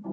Good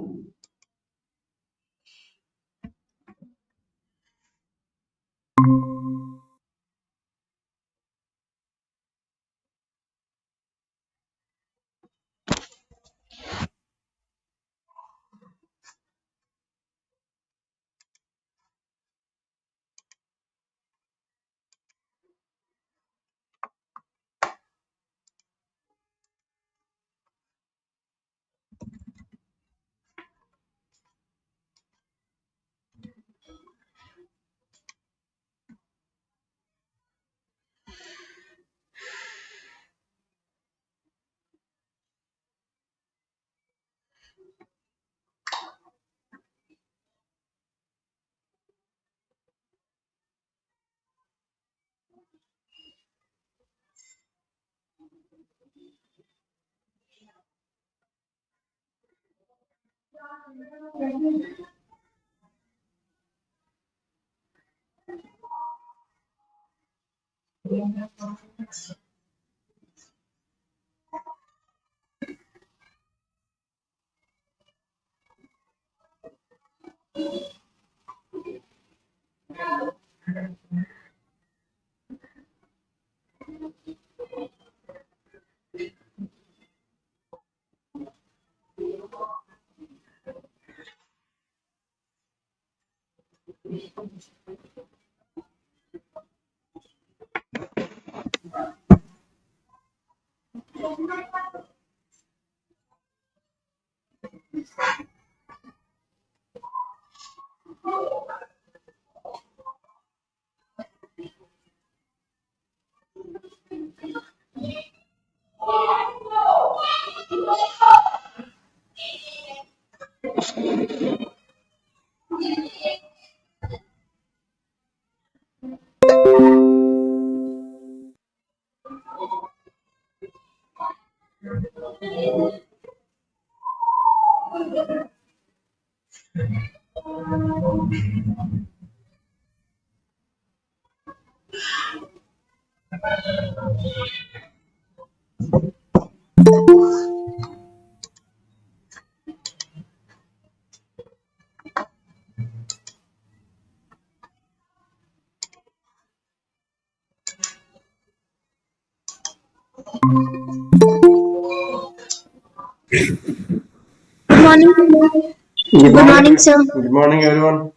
morning. Good morning, sir. Good morning, everyone.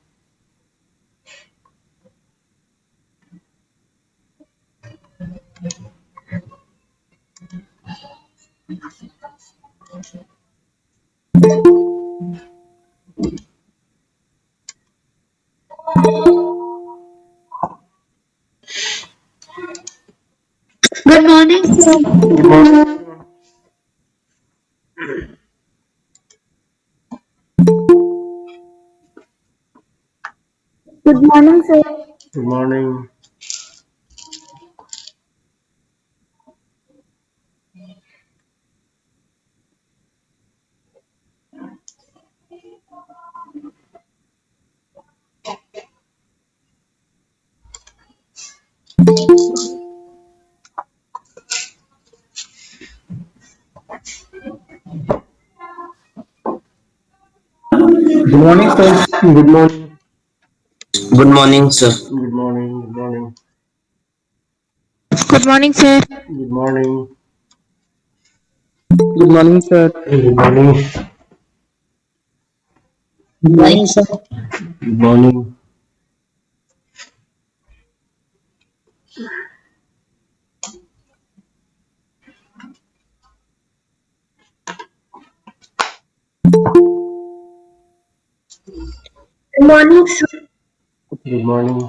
Good morning, sir. Good morning. Good morning, sir. Good morning. Good morning, sir. Good morning. Good morning, sir. Good morning. Good morning. Good morning, sir. Good morning. Good morning, sir. Good morning. Good morning, sir. Good morning. Good morning, sir. Good morning.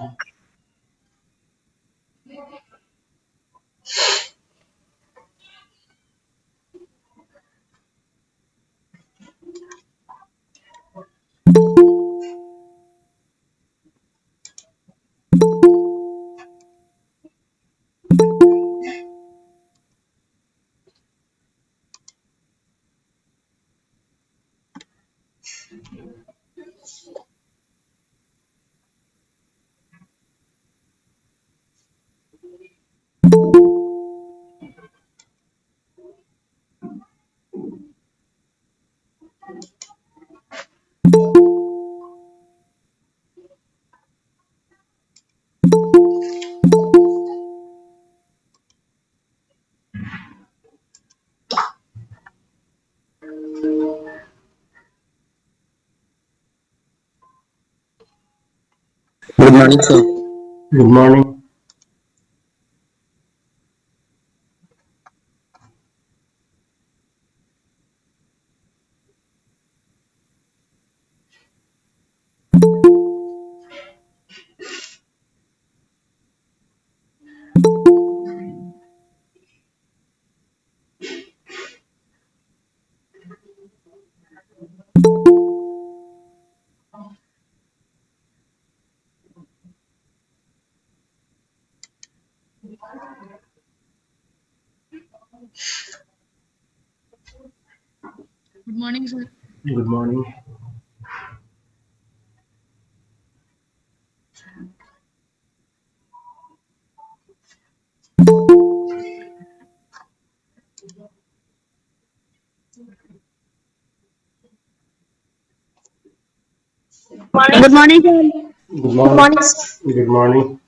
morning, sir. Good morning. Good morning, sir. Good morning. Good morning, sir. Good Good morning. morning, sir. Good morning.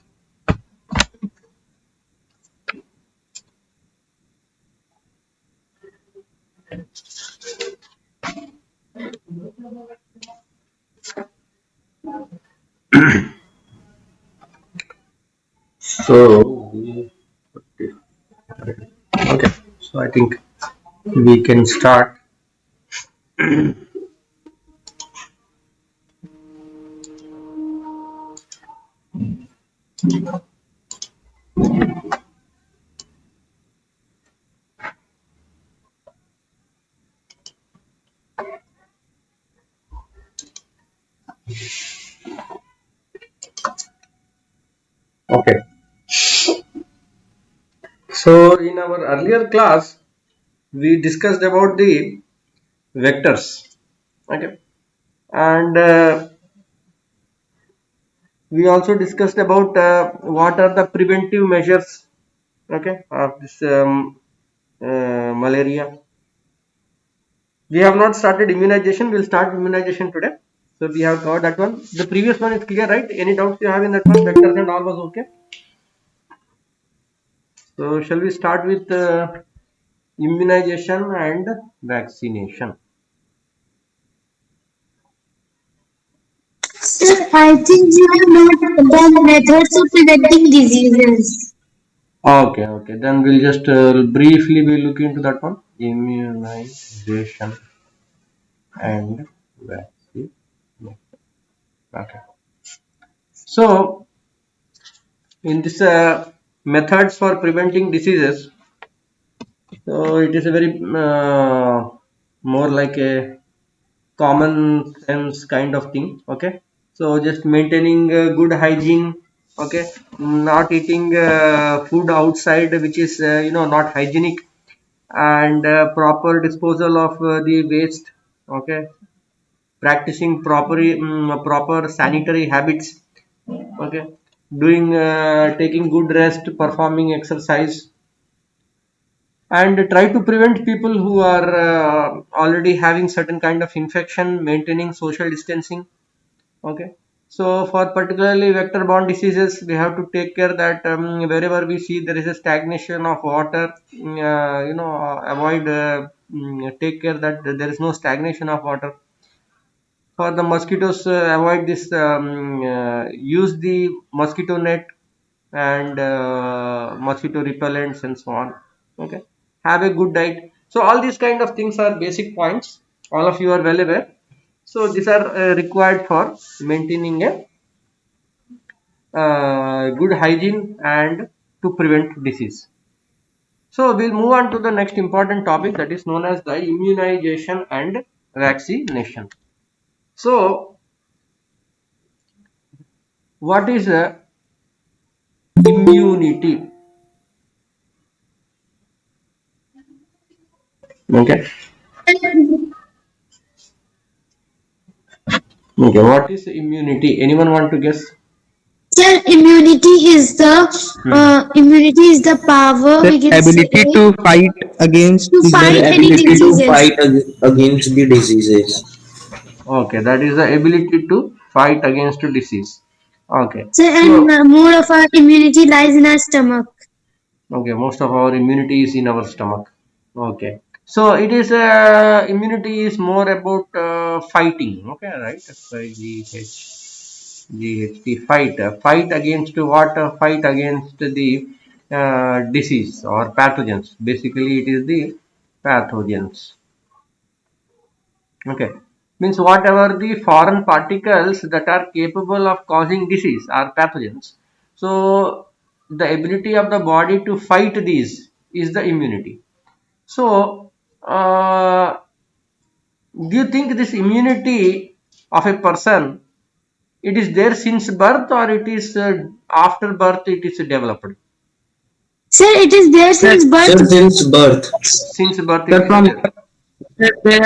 So, okay. So I think we can start. Okay. So in our earlier class, we discussed about the vectors. Okay. And we also discussed about what are the preventive measures. Okay. Of this malaria. We have not started immunization. We'll start immunization today. So we have covered that one. The previous one is clear, right? Any doubts you have in that one? Vectors and all was okay. So shall we start with immunization and vaccination? Sir, I think you have not done methods of preventing diseases. Okay, okay. Then we'll just briefly we look into that one. Immunization and vaccine. Okay. So in this methods for preventing diseases, so it is a very more like a common sense kind of thing. Okay, so just maintaining good hygiene. Okay, not eating food outside which is not hygienic, and proper disposal of the waste. Okay, practicing proper sanitary habits. Okay, doing taking good rest, performing exercise, and try to prevent people who are already having certain kind of infection, maintaining social distancing. Okay, so for particularly vector borne diseases, we have to take care that wherever we see there is a stagnation of water, avoid take care that there is no stagnation of water. For the mosquitoes, avoid this, use the mosquito net and mosquito repellents and so on. Okay, have a good diet. So all these kind of things are basic points, all of you are well aware. So these are required for maintaining a good hygiene and to prevent disease. So we'll move on to the next important topic, that is known as the immunization and vaccination. So what is immunity? Okay. Okay, what is immunity? Anyone want to guess? Sir, immunity is the power, The we can say, ability to fight against to disease. fight The any ability to diseases. fight against the diseases. Okay, that is the ability to fight against disease. Okay, Sir, and so more of our immunity lies in our stomach. okay, most of our immunity is in our stomach. Okay, so it is immunity is more about fighting. Okay, right? FIGH. GHT, fight. Fight against what? Fight against the disease or pathogens. Basically, it is the pathogens. Okay. Means whatever the foreign particles that are capable of causing disease are pathogens. So the ability of the body to fight these is the immunity. So do you think this immunity of a person, it is there since birth or it is after birth it is developed? Sir, it is there since birth. Sir, since birth. Since birth it Sir, is from there.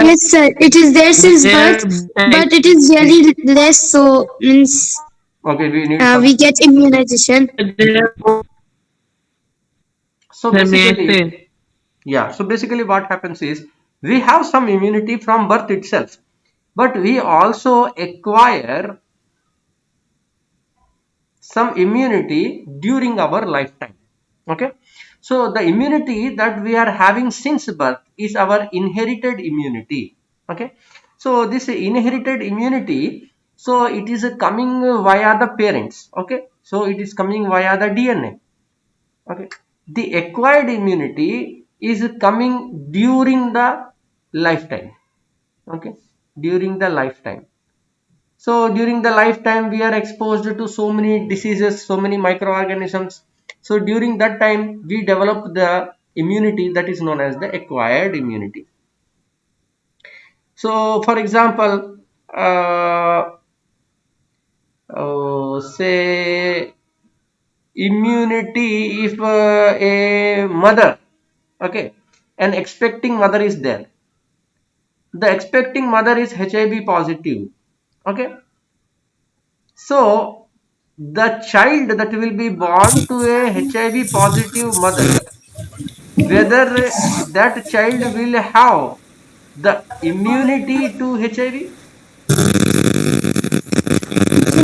Yes, sir, it is there since birth, but it is really less. So means Okay, we need some. we get immunization. So basically, yeah. So basically, what happens is we have some immunity from birth itself, but we also acquire some immunity during our lifetime. Okay. So the immunity that we are having since birth is our inherited immunity. Okay. So this inherited immunity, so it is coming via the parents. Okay. So it is coming via the DNA. Okay. The acquired immunity is coming during the lifetime. Okay. During the lifetime. So during the lifetime we are exposed to so many diseases, so many microorganisms. So during that time we develop the immunity that is known as the acquired immunity. So for example, say immunity, if a mother, okay, an expecting mother is there, the expecting mother is HIV positive, okay, so the child that will be born to a HIV positive mother, whether that child will have the immunity to HIV?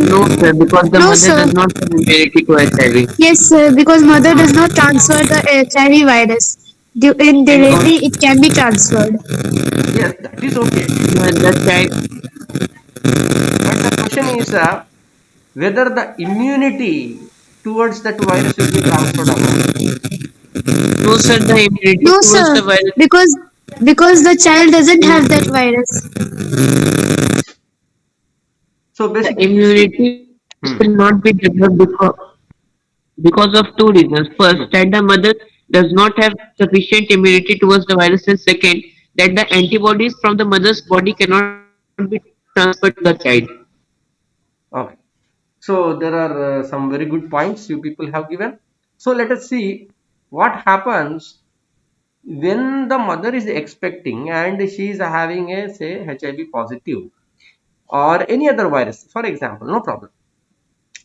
No, sir, because the No, mother sir. does not have immunity to HIV. Yes, sir, because mother does not transfer the HIV virus. And Indirectly, it can be transferred. yes, that is okay. The child, But the question is whether the immunity towards that virus will be transferred or not. no, sir, the immunity No, towards sir, the virus, because the child doesn't have that im- virus. So the basically, immunity hmm, will not be developed because of two reasons. hmm, First, that the mother does not have sufficient immunity towards the virus, and second, that the antibodies from the mother's body cannot be transferred to the child. okay. So there are some very good points you people have given. So let us see what happens when the mother is expecting and she is having a say HIV positive or any other virus, for example, no problem.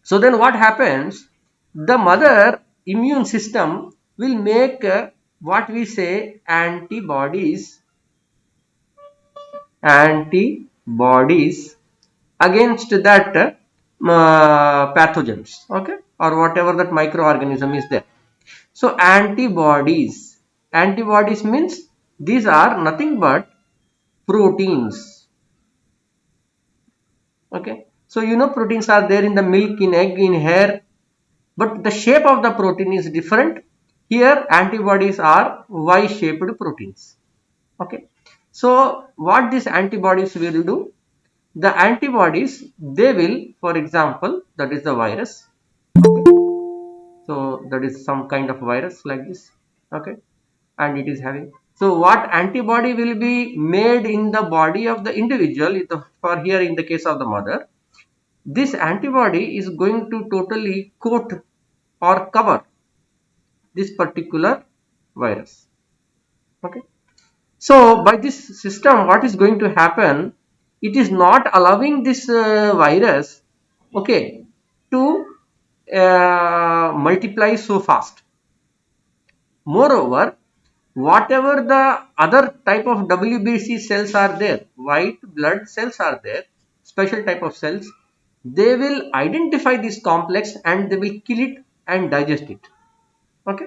So then what happens? The mother immune system will make what we say antibodies against that pathogens, okay, or whatever that microorganism is there. So antibodies means these are nothing but proteins. Okay, so you know proteins are there in the milk, in egg, in hair, but the shape of the protein is different. Here antibodies are Y shaped proteins. Okay, so what these antibodies will do, the antibodies, they will, for example, that is the virus. Okay, so that is some kind of virus like this. Okay, and it is having, so what antibody will be made in the body of the individual, for here in the case of the mother, this antibody is going to totally coat or cover this particular virus. Okay, so by this system what is going to happen, it is not allowing this virus, okay, to multiply so fast. Moreover, whatever the other type of WBC cells are there, white blood cells are there, special type of cells, they will identify this complex and they will kill it and digest it. Okay,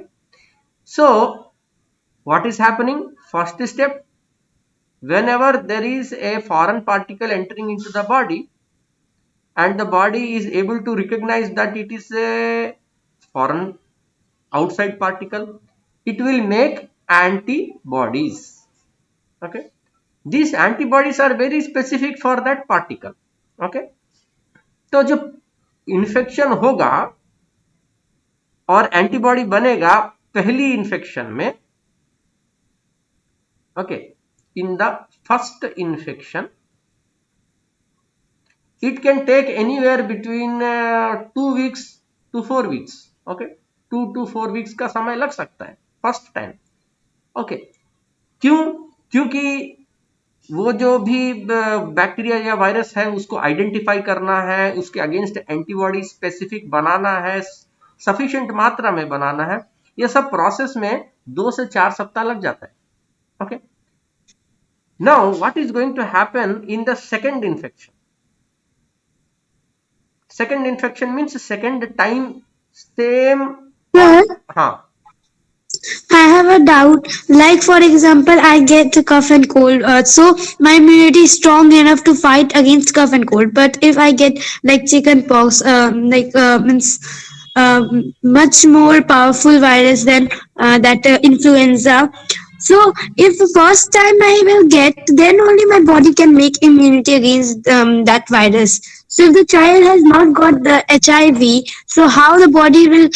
so what is happening? First step, whenever there is a foreign particle entering into the body and the body is able to recognize that it is a foreign outside particle, it will make antibodies. Okay, these antibodies are very specific for that particle. Okay, तो जो infection होगा और antibody बनेगा पहली infection में, okay, in the first infection it can take anywhere between 2 weeks to 4 weeks. Okay, 2 to 4 weeks का समय लग सकता है फर्स्ट टाइम. ओके, क्यों? क्योंकि वो जो भी बैक्टीरिया या वायरस है उसको आइडेंटिफाई करना है, उसके अगेंस्ट एंटीबॉडी स्पेसिफिक बनाना है, सफिशिएंट मात्रा में बनाना है. ये सब प्रोसेस में 2 से 4 सप्ताह लग जाता है. Okay, now what is going to happen in the second infection? Second infection means second time same. Sir, हाँ, I have a doubt. Like for example, I get cough and cold, so my immunity is strong enough to fight against cough and cold. But if I get like chicken pox, means much more powerful virus than that influenza. So if the first time I will get, then only my body can make immunity against that virus. So if the child has not got the HIV, so how the body will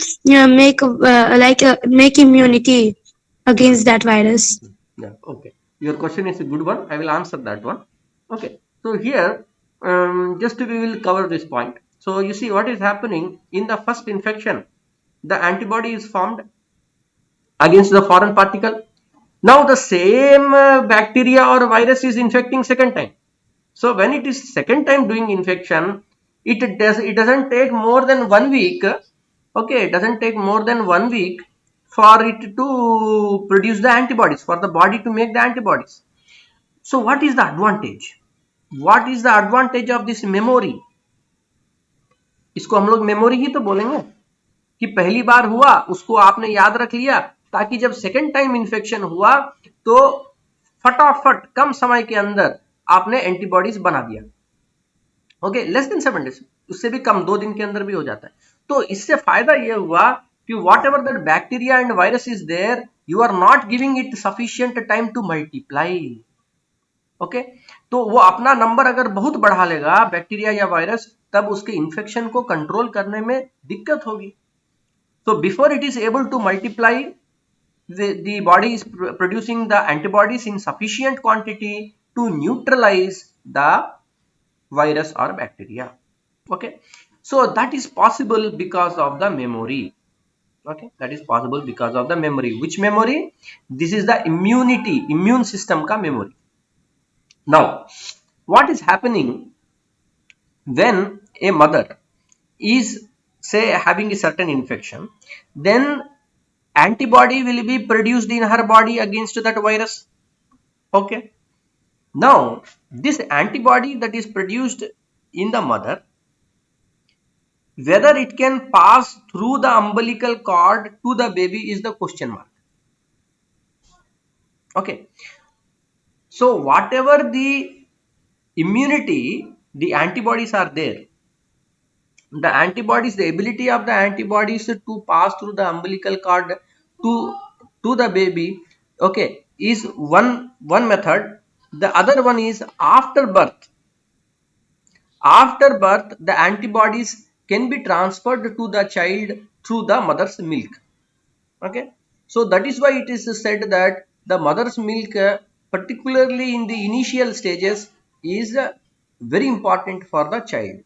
make immunity against that virus? yeah, okay. Your question is a good one. I will answer that one. Okay, so here just we will cover this point. So you see what is happening in the first infection, the antibody is formed against the foreign particle. Now the same bacteria or virus is infecting second time. So when it is second time doing infection, it doesn't take more than 1 week. Okay, it doesn't take more than 1 week for it to produce the antibodies, for the body to make the antibodies. So what is the advantage? What is the advantage of this memory? इसको हम लोग memory ही तो बोलेंगे कि पहली बार हुआ उसको आपने याद रख लिया, ताकि जब सेकेंड टाइम इन्फेक्शन हुआ तो फटाफट कम समय के अंदर आपने एंटीबॉडीज बना दिया. ओके, लेस देन 7 days, उससे भी कम, 2 दिन के अंदर भी हो जाता है. तो इससे फायदा यह हुआ कि whatever that bacteria and virus is there, you are not giving it sufficient time to multiply. Okay, तो वो अपना नंबर अगर बहुत बढ़ा लेगा बैक्टीरिया या वायरस, तब उसके इन्फेक्शन को कंट्रोल करने में दिक्कत होगी. So before it is able to multiply, the body is producing the antibodies in sufficient quantity to neutralize the virus or bacteria. Okay, so that is possible because of the memory. Okay, that is possible because of the memory. Which memory? This is the immune system ka memory. Now what is happening when a mother is, say, having a certain infection, then antibody will be produced in her body against that virus. Okay, now this antibody that is produced in the mother, whether it can pass through the umbilical cord to the baby is the question mark. Okay, so whatever the immunity, the antibodies are there, the antibodies, the ability of the antibodies to pass through the umbilical cord to the baby, okay, is one method. The other one is after birth. After birth, the antibodies can be transferred to the child through the mother's milk. Okay, so that is why it is said that the mother's milk, particularly in the initial stages, is very important for the child.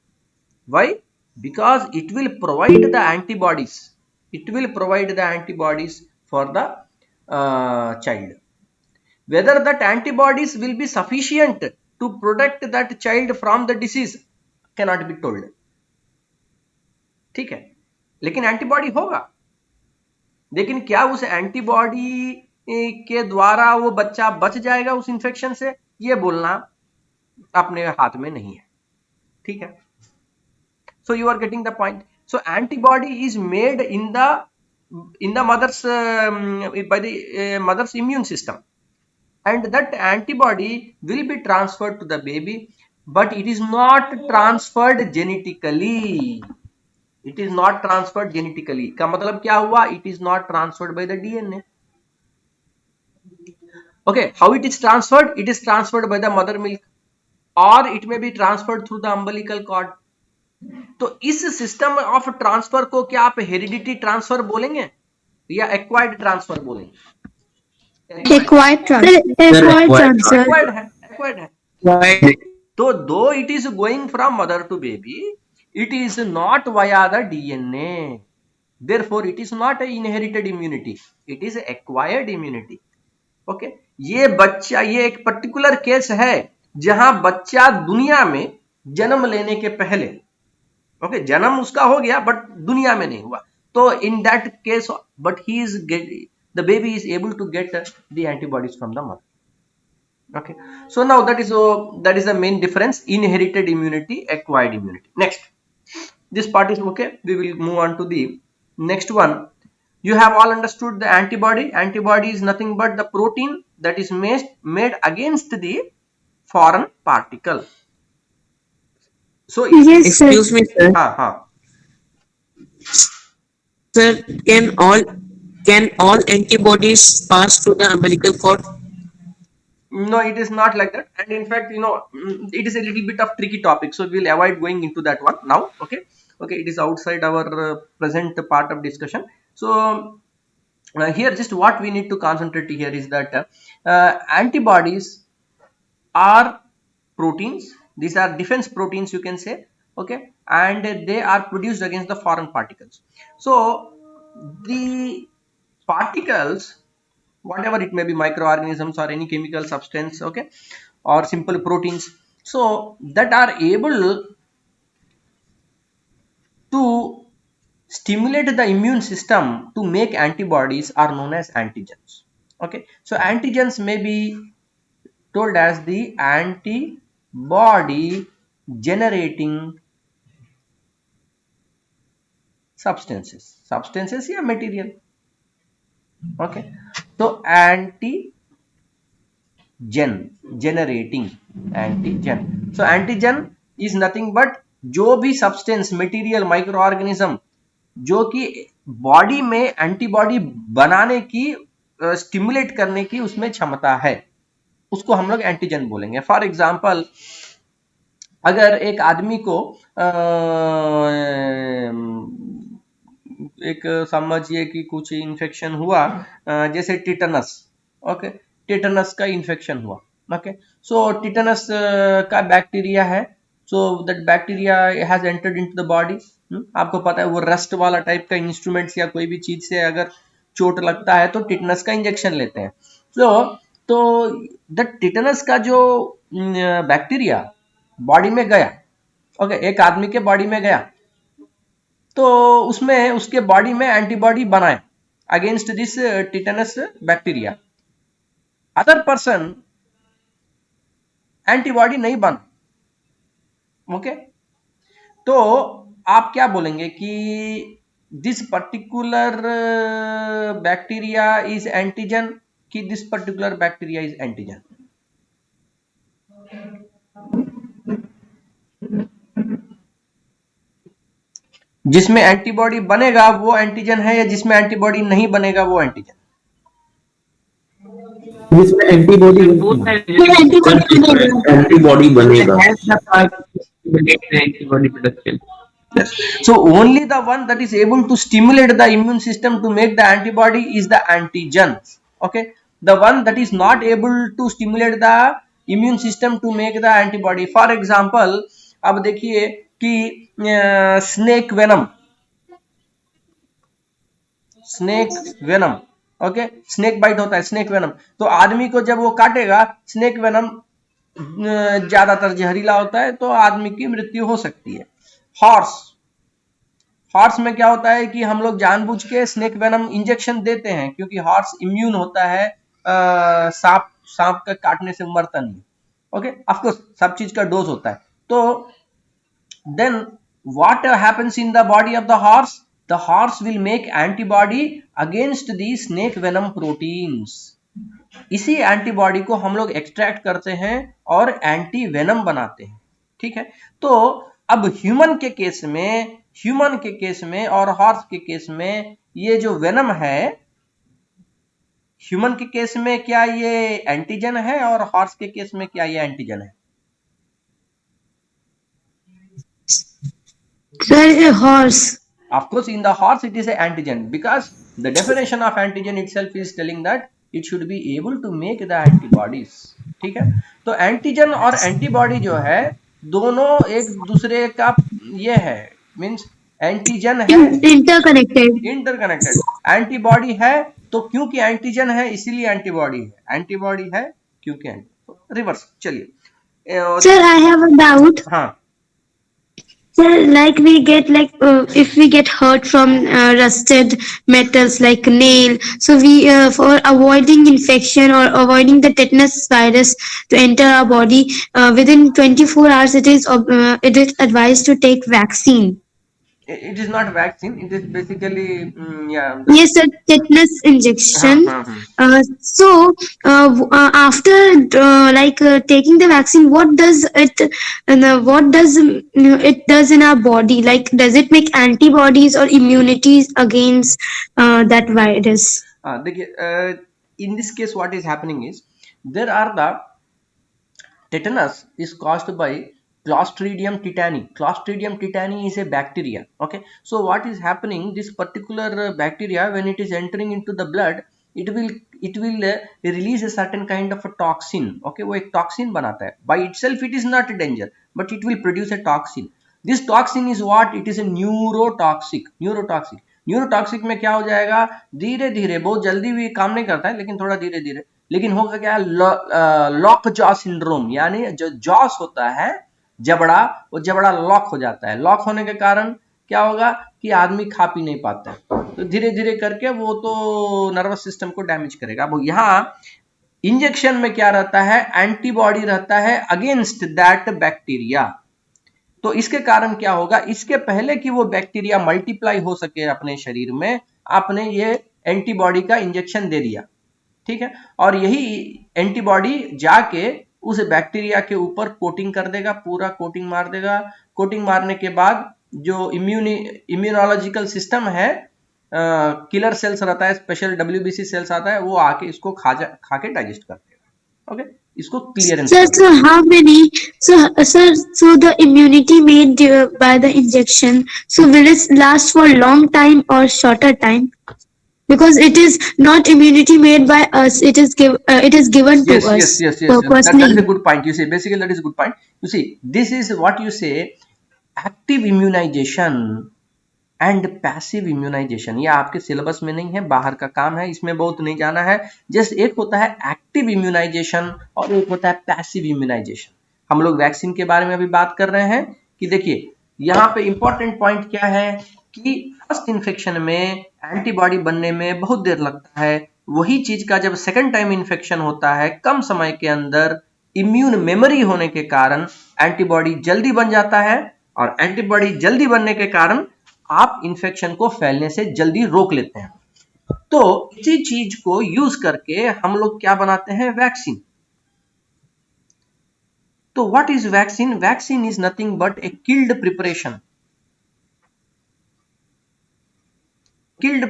Why? Because it will provide the antibodies. It will provide the antibodies for the child. Whether that antibodies will be sufficient to protect that child from the disease cannot be told. ठीक है, लेकिन antibody होगा. लेकिन क्या उस antibody के द्वारा वो बच्चा बच जाएगा उस इंफेक्शन से, ये बोलना अपने हाथ में नहीं है. ठीक है, so you are getting the point. So antibody is made in the mother's by the mother's immune system, and that antibody will be transferred to the baby but it is not transferred genetically. It is not transferred genetically. का मतलब क्या हुआ? It is not transferred by the DNA. Okay, how it is transferred? It is transferred by the mother milk, or it may be transferred through the umbilical cord. तो इस system of transfer को क्या आप heredity transfer बोलेंगे या acquired transfer बोलेंगे? Acquired transfer. Acquired transfer. Acquired है, acquired है. Why? So though it is going from mother to baby, it is not via the DNA. Therefore, it is not an inherited immunity. It is acquired immunity. Okay? ये बच्चा, ये एक particular case है जहां बच्चा दुनिया में जन्म लेने के पहले, ओके, जन्म उसका हो गया बट दुनिया में नहीं हुआ. तो in that case, but he is the baby is able to get the antibodies from the mother. Okay, so now that is the main difference: inherited immunity, acquired immunity. Next, this part is okay. We will move on to the next one. You have all understood the antibody. Antibody is nothing but the protein that is made against the foreign particle. So Yes, sir. Excuse me, sir. हाँ. Sir, can all antibodies pass through the umbilical cord? No, it is not like that. And in fact, it is a little bit of tricky topic, so we'll avoid going into that one now. Okay, it is outside our present part of discussion. So here, just what we need to concentrate here is that antibodies are proteins. These are defense proteins, you can say. Okay, and they are produced against the foreign particles. So the particles, whatever it may be, microorganisms or any chemical substance, okay, or simple proteins, so that are able to stimulate the immune system to make antibodies are known as antigens. Okay, so antigens may be told as the antibody generating substances या material. Okay, so antigen, generating antigen. So antigen is nothing but जो भी substance, material, microorganism जो कि body में antibody बनाने की, stimulate करने की उसमें क्षमता है, उसको हम लोग एंटीजन बोलेंगे. फॉर एग्जाम्पल, अगर एक आदमी को एक समझिए कि कुछ इन्फेक्शन हुआ, जैसे टिटनस. ओके, टिटनस का इन्फेक्शन हुआ. ओके, सो टिटनस का बैक्टीरिया है. So that bacteria has entered into the body. आपको पता है वो रस्ट वाला टाइप का इंस्ट्रूमेंट्स या कोई भी चीज से अगर चोट लगता है तो टिटनस का इंजेक्शन लेते हैं. तो द टिटनस का जो बैक्टीरिया बॉडी में गया, ओके, एक आदमी के बॉडी में गया, तो उसमें उसके बॉडी में एंटीबॉडी बनाए against this tetanus bacteria. Other person antibody नहीं बना. ओके, तो आप क्या बोलेंगे कि this particular bacteria is antigen कि this particular bacteria is antigen? जिसमें एंटीबॉडी बनेगा वो एंटीजन है या जिसमें एंटीबॉडी नहीं बनेगा वो एंटीजन? जिसमें एंटीबॉडी Both are एंटीबॉडी बनेगा. has the power to stimulate the antibody production. So only the one that is able to stimulate the immune system to make the antibody is the antigen. Okay, the one that is not able to stimulate the immune system to make the antibody. For example, अब देखिए कि snake venom, okay, snake bite होता है, snake venom. तो आदमी को जब वो काटेगा, स्नेक वेनम ज्यादातर जहरीला होता है तो आदमी की मृत्यु हो सकती है. हॉर्स में क्या होता है कि हम लोग जानबूझ के स्नेक वेनम इंजेक्शन देते हैं क्योंकि हॉर्स इम्यून होता है, सांप का काटने से मरता नहीं. ओके, ऑफ कोर्स सब चीज का डोज होता है. तो then what happens in the body of the horse? The horse will make antibody against the snake venom proteins. इसी एंटीबॉडी को हम लोग एक्सट्रैक्ट करते हैं और एंटी वेनम बनाते हैं. ठीक है। तो अब ह्यूमन के केस में और हॉर्स के केस में ये जो वेनम है, ह्यूमन के केस में क्या ये एंटीजन है और हॉर्स के केस में क्या ये एंटीजन है? Sir, a horse. Of course, in the horse it is an antigen, because the definition of antigen itself is telling that it should be able to make the antibodies. ठीक है, तो antigen और antibody जो है दोनों एक दूसरे का ये है, मीन्स एंटीजन है Interconnected. इंटरकनेक्टेड, एंटीबॉडी है तो क्योंकि एंटीजन है इसीलिए एंटीबॉडी है, एंटीबॉडी है क्योंकि रिवर्स। चलिए Sir, I have a doubt. हाँ Sir, like we get if we get hurt from rusted metals like nail, so we for avoiding infection or avoiding the tetanus virus to enter our body within 24 hours, it is advised to take vaccine. it is not vaccine, it is basically yeah. Yes, sir, tetanus injection. So after taking the vaccine, what does it does in our body? Like, does it make antibodies or immunities against that virus? देखिए in this case what is happening is there are the tetanus is caused by Clostridium tetani. Clostridium tetani is a bacteria. Okay, so what is happening, this particular bacteria, when it is entering into the blood, it will release a certain kind of a toxin. Okay, वो एक toxin बनाता है, by itself it is not a danger, but it will produce a toxin. This toxin is what? It is a neurotoxic. Neurotoxic में क्या हो जाएगा, धीरे धीरे, बहुत जल्दी भी काम नहीं करता है लेकिन थोड़ा धीरे धीरे, लेकिन होगा क्या, लॉक जॉ सिंड्रोम, यानी जो जॉस होता है जबड़ा, वो जबड़ा लॉक हो जाता है। लॉक होने के कारण क्या होगा कि आदमी खा पी नहीं पाता है, तो धीरे धीरे करके वो तो नर्वस सिस्टम को डैमेज करेगा। अब यहाँ इंजेक्शन में क्या रहता है, एंटीबॉडी रहता है अगेंस्ट दैट बैक्टीरिया। तो इसके कारण क्या होगा, इसके पहले कि वो बैक्टीरिया मल्टीप्लाई हो सके अपने शरीर में, आपने ये एंटीबॉडी का इंजेक्शन दे दिया, ठीक है, और यही एंटीबॉडी जाके उस बैक्टीरिया के ऊपर कोटिंग कर देगा, पूरा कोटिंग मार देगा। कोटिंग मारने के बाद जो इम्यूनोलॉजिकल सिस्टम है, किलर सेल्स रहता है, स्पेशल WBC सेल्स आता है, वो आके इसको खा के डाइजेस्ट कर देगा। ओके, इसको clearance. Sir, so how many? So the immunity made by the injection. So will it last for long time or shorter time? Because it is not immunity made by us, it is given to us. Yes. Personally. That is a good point. You see, basically that is a good point. You see, this is what you say, active immunization and passive immunization. ये आपके syllabus में नहीं है, बाहर का काम है, इसमें बहुत नहीं जाना है। जस्ट एक होता है एक्टिव इम्यूनाइजेशन और एक होता है पैसिव इम्यूनाइजेशन। हम लोग वैक्सीन के बारे में अभी बात कर रहे हैं कि देखिए यहाँ पे इंपॉर्टेंट पॉइंट क्या है कि फर्स्ट इन्फेक्शन में एंटीबॉडी बनने में बहुत देर लगता है, वही चीज का जब सेकेंड टाइम इन्फेक्शन होता है कम समय के अंदर इम्यून मेमोरी होने के कारण एंटीबॉडी जल्दी बन जाता है, और एंटीबॉडी जल्दी बनने के कारण आप इन्फेक्शन को फैलने से जल्दी रोक लेते हैं। तो इसी चीज को यूज करके हम लोग क्या बनाते हैं, वैक्सीन। तो what is vaccine? Vaccine is nothing but a killed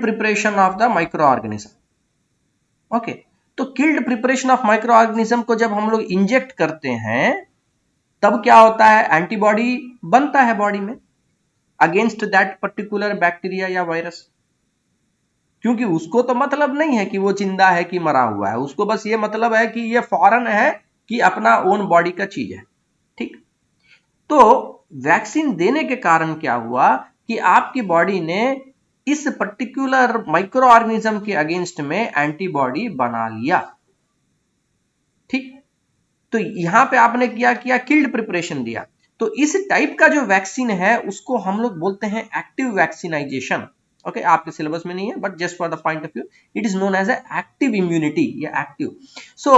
preparation of the micro organism. Okay, तो killed preparation of micro organism को जब हम लोग इंजेक्ट करते हैं तब क्या होता है, एंटीबॉडी बनता है बॉडी में अगेंस्ट दैट पर्टिकुलर बैक्टीरिया या वायरस। क्योंकि उसको तो मतलब नहीं है कि वो जिंदा है कि मरा हुआ है, उसको बस ये मतलब है कि ये फॉरेन है, कि अपना ओन बॉडी का चीज है, ठीक। तो वैक्सीन देने के कारण क्या हुआ कि आपकी बॉडी ने इस पर्टिकुलर माइक्रो ऑर्गेनिज्म के अगेंस्ट में एंटीबॉडी बना लिया, ठीक। तो यहां पे आपने क्या किया, किल्ड प्रिपरेशन दिया। तो इस टाइप का जो वैक्सीन है उसको हम लोग बोलते हैं एक्टिव वैक्सीनाइजेशन। ओके, आपके सिलेबस में नहीं है, but just for the point of view it is known as active immunity या एक्टिव। सो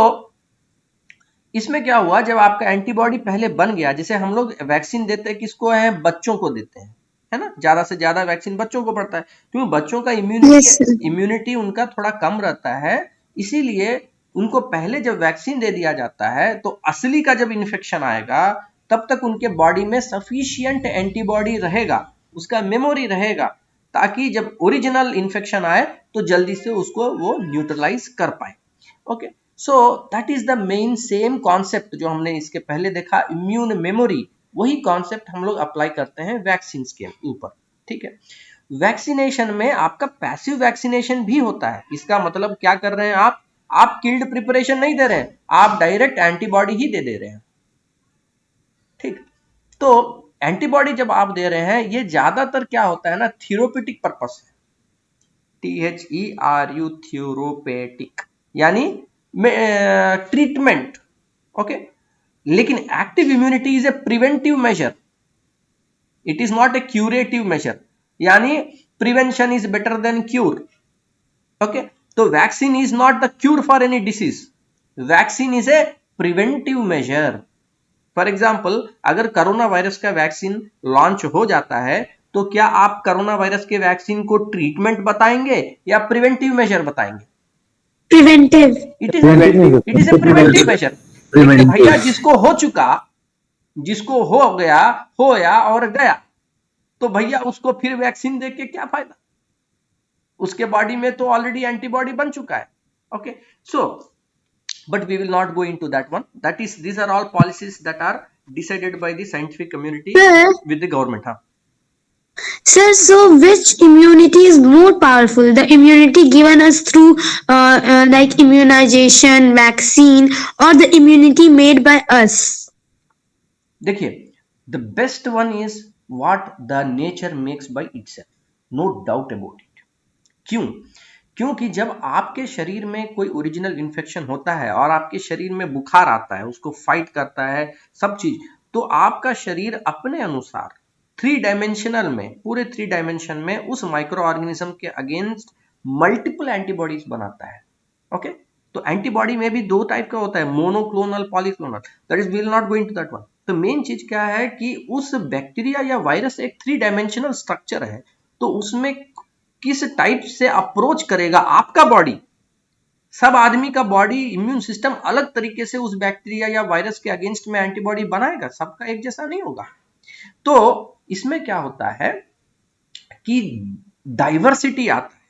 इसमें क्या हुआ, जब आपका एंटीबॉडी पहले बन गया, जैसे हम लोग वैक्सीन देते हैं किसको है, बच्चों को देते हैं, है ना, ज्यादा से ज्यादा वैक्सीन बच्चों को पड़ता है, क्योंकि बच्चों का इम्यूनिटी उनका थोड़ा कम रहता है, इसीलिए उनको पहले जब वैक्सीन दे दिया जाता है तो असली का जब इन्फेक्शन आएगा तब तक उनके बॉडी में सफिशिएंट एंटीबॉडी रहेगा, उसका मेमोरी रहेगा, ताकि जब ओरिजिनल इन्फेक्शन आए तो जल्दी से उसको वो न्यूट्रलाइज कर पाए। Okay, so that is the main same concept जो हमने इसके पहले देखा, इम्यून मेमोरी, वही कॉन्सेप्ट हम लोग अप्लाई करते हैं वैक्सीन के ऊपर। ठीक है, वैक्सीनेशन में आपका पैसिव वैक्सीनेशन भी होता है। इसका मतलब क्या कर रहे हैं आप किल्ड प्रिपरेशन नहीं दे रहे हैं, आप डायरेक्ट एंटीबॉडी ही दे रहे हैं। ठीक, तो एंटीबॉडी जब आप दे रहे हैं, ये ज्यादातर क्या होता है ना, थेरेप्यूटिक पर्पस है, THERU, थ्योरोपेटिक, यानी ट्रीटमेंट। ओके, लेकिन active immunity is a preventive measure, it is not a curative measure, यानी prevention is better than cure. Okay, तो vaccine is not the cure for any disease, vaccine is a preventive measure. For example, अगर corona virus का vaccine launch हो जाता है, तो क्या आप कोरोना वायरस के वैक्सीन को ट्रीटमेंट बताएंगे या प्रिवेंटिव मेजर बताएंगे? Preventive. It is a preventive major. भैया जिसको हो चुका, जिसको हो गया, होया और गया, तो भैया उसको फिर वैक्सीन दे के क्या फायदा, उसके बॉडी में तो ऑलरेडी एंटीबॉडी बन चुका है। Okay, so but we will not go into that one. That is, these are all policies that are decided by the scientific community Sir. with the government. Sir, so which immunity is more powerful? The immunity given us through like immunization, vaccine, or the immunity made by us? देखिए, the best one is what the nature makes by itself, no doubt about it. क्यों? क्योंकि जब आपके शरीर में कोई original infection होता है और आपके शरीर में बुखार आता है, उसको फाइट करता है सब चीज, तो आपका शरीर अपने अनुसार 3 डायमेंशनल में, पूरे 3 डायमेंशन में उस माइक्रो ऑर्गेनिज्म के अगेंस्ट मल्टीपल एंटीबॉडीज बनाता है। ओके, तो एंटीबॉडी में भी 2 टाइप का होता है, monoclonal, polyclonal, that is we will not go into that one. तो मेन चीज क्या है कि उस बैक्टीरिया या वायरस एक 3 डायमेंशनल स्ट्रक्चर है, तो उसमें किस टाइप से अप्रोच करेगा आपका बॉडी, सब आदमी का बॉडी इम्यून सिस्टम अलग तरीके से उस बैक्टीरिया या वायरस के अगेंस्ट में एंटीबॉडी बनाएगा, सबका एक जैसा नहीं होगा। तो इसमें क्या होता है कि डाइवर्सिटी आता है।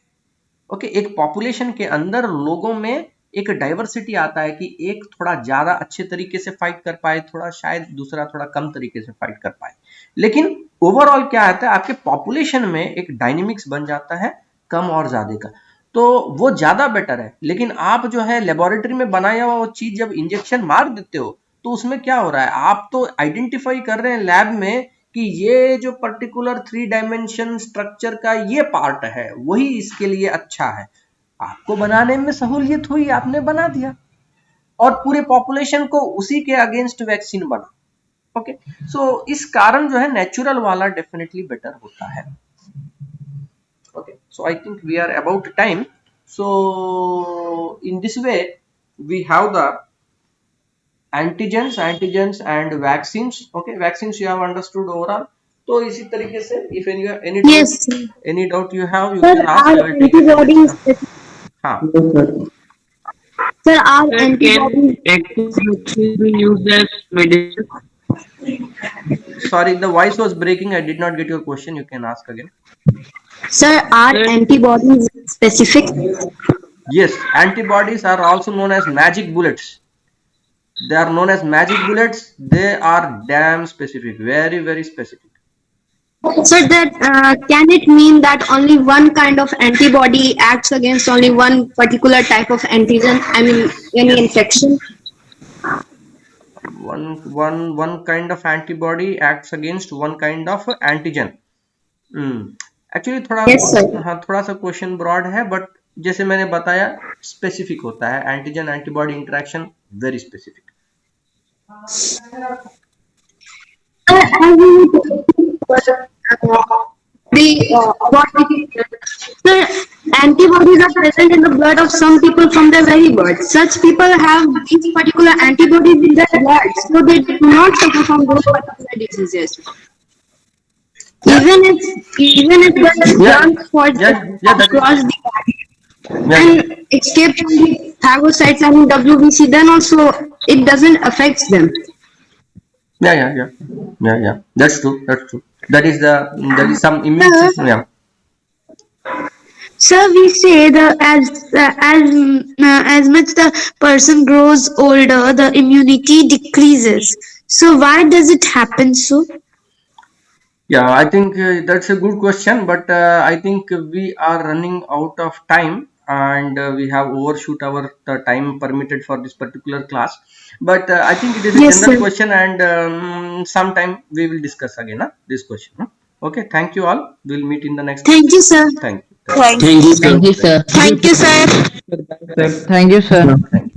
ओके, एक पॉपुलेशन के अंदर लोगों में एक डाइवर्सिटी आता है कि एक थोड़ा ज्यादा अच्छे तरीके से फाइट कर पाए, थोड़ा शायद दूसरा थोड़ा कम तरीके से फाइट कर पाए, लेकिन ओवरऑल क्या आता है, आपके पॉपुलेशन में एक डायनेमिक्स बन जाता है कम और ज्यादा का, तो वो ज्यादा बेटर है। लेकिन आप जो है लेबोरेटरी में बनाया हुआ वो चीज जब इंजेक्शन मार देते हो, तो उसमें क्या हो रहा है, आप तो आइडेंटिफाई कर रहे हैं लैब में कि ये जो पर्टिकुलर 3 डायमेंशन स्ट्रक्चर का ये पार्ट है, वही इसके लिए अच्छा है। आपको बनाने में सहूलियत हुई, आपने बना दिया, और पूरे पॉपुलेशन को उसी के अगेंस्ट वैक्सीन बना। ओके, सो इस कारण जो है नेचुरल वाला डेफिनेटली बेटर होता है। Okay, so I think we are about time, so in this way we have the antigens and vaccines. Okay, vaccines you have understood overall. तो इसी तरीके से if any Yes, doubt, sir. any doubt you have, you Sir, can ask. are I will take it. antibodies? हाँ, Sir, are Sir, antibodies? can active vaccine be used as medicine? sorry, the voice was breaking. I did not get your question. You can ask again. Sir, are Sir. antibodies specific? Yes, antibodies are also known as magic bullets. They are known as magic bullets. They are damn specific, very very specific. Sir, that can it mean that only one kind of antibody acts against only one particular type of antigen? I mean, any infection? One kind of antibody acts against one kind of antigen. Actually थोड़ा Yes, sir. हाँ, थोड़ा सा question broad है, but जैसे मैंने बताया specific होता है, antigen antibody interaction very specific. Sir, antibodies are present in the blood of some people from their very birth. Such people have these particular antibodies in their blood, so they do not suffer from those particular diseases. Even if the germs for across the body and escape from the phagocytes and WBC, then also it doesn't affect them. Yeah. That's true. That is some immune Sir, system. Yeah. sir, we say the as much the person grows older, the immunity decreases. So why does it happen so? Yeah, I think that's a good question, but I think we are running out of time and we have overshoot our the time permitted for this particular class. But I think it is a Yes, general sir. question and sometime we will discuss again this question. Okay, thank you all. We'll meet in the next class. Thank you, sir. Thank you. Thank you, sir. Thank you, sir. Thank you, sir. Sir, thank you, sir. Thank you.